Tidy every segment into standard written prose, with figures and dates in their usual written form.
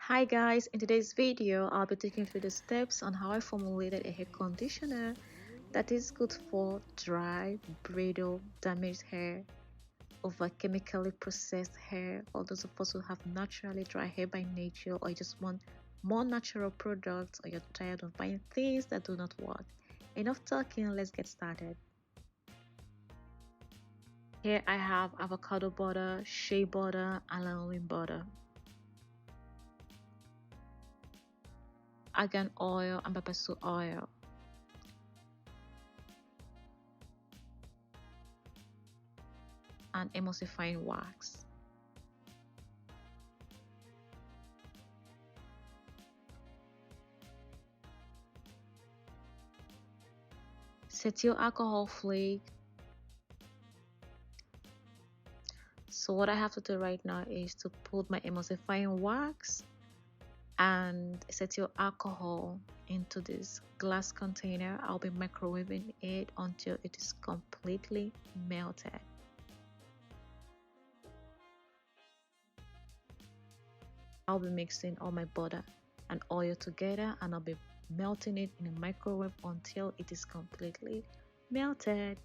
Hi guys, in today's video I'll be taking you through the steps on how I formulated a hair conditioner that is good for dry, brittle, damaged hair, over chemically processed hair, or those of us who have naturally dry hair by nature, or you just want more natural products, or you're tired of buying things that do not work. Enough talking, let's get started. Here I have avocado butter, shea butter, and lanolin butter, argan oil, and babasu oil. And emulsifying wax. Cetyl alcohol flake. So what I have to do right now is to put my emulsifying wax and cetyl alcohol into this glass container. I'll be microwaving it until it is completely melted. I'll be mixing all my butter and oil together, and I'll be melting it in a microwave until it is completely melted.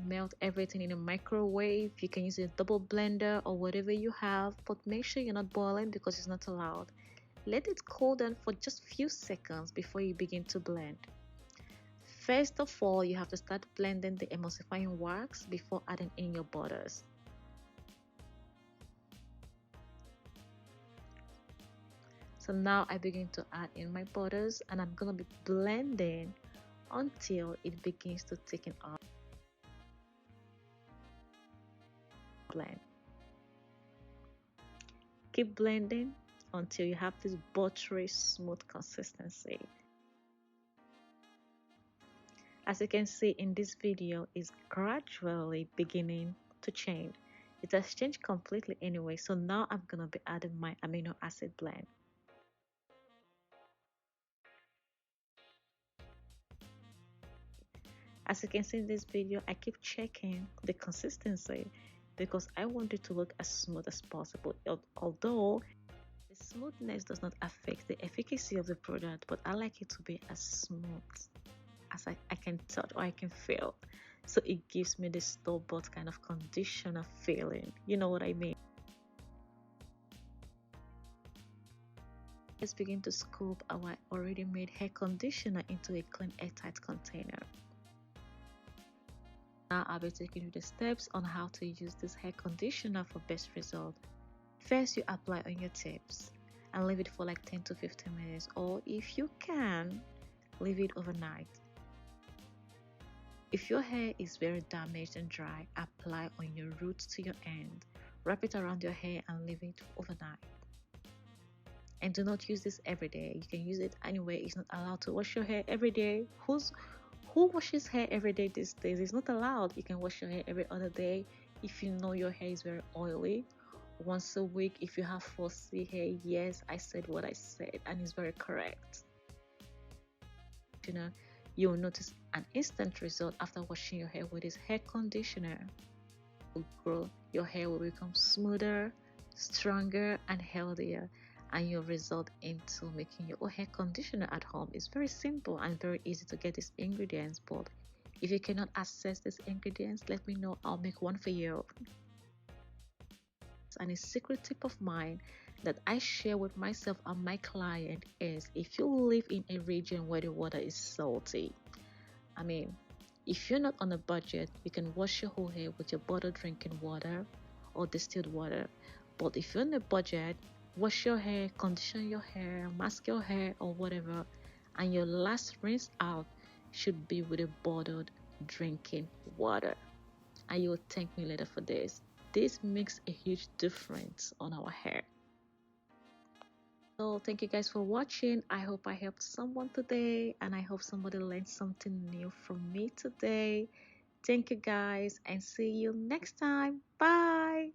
Melt everything in a microwave. You can use a double blender or whatever you have, but make sure you're not boiling because it's not allowed. Let it cool down for just a few seconds before you begin to blend. First of all, you have to start blending the emulsifying wax before adding in your butters. So now I begin to add in my butters, and I'm going to be blending until it begins to thicken up. Blend. Keep blending until you have this buttery smooth consistency. As you can see in this video, is gradually beginning to change. It has changed completely anyway, so now I'm gonna be adding my amino acid blend. As you can see in this video, I keep checking the consistency because I want it to look as smooth as possible. Although the smoothness does not affect the efficacy of the product, but I like it to be as smooth as I can touch or I can feel. So it gives me this store-bought kind of conditioner feeling. You know what I mean? Let's begin to scoop our already made hair conditioner into a clean airtight container. Now I'll be taking you the steps on how to use this hair conditioner for best result. First, you apply on your tips and leave it for like 10 to 15 minutes, or if you can, leave it overnight. If your hair is very damaged and dry, apply on your roots to your end. Wrap it around your hair and leave it overnight. And do not use this every day. You can use it anyway. It's not allowed to wash your hair every day. Who washes hair every day these days? It's not allowed. You can wash your hair every other day if you know your hair is very oily. Once a week if you have fussy hair. Yes, I said what I said, and it's very correct. You'll notice an instant result after washing your hair with this hair conditioner. Your hair will become smoother, stronger, and healthier, and you'll result into making your own hair conditioner at home. It's very simple and very easy to get these ingredients, but if you cannot access these ingredients, let me know. I'll make one for you. And a secret tip of mine that I share with myself and my client is, if you live in a region where the water is salty, I mean, if you're not on a budget, you can wash your whole hair with your bottled drinking water or distilled water. But if you're on a budget, wash your hair, condition your hair, mask your hair or whatever, and your last rinse out should be with a bottled drinking water. And you'll thank me later for this. This makes a huge difference on our hair. So thank you guys for watching. I hope I helped someone today, and I hope somebody learned something new from me today. Thank you guys, and see you next time. Bye.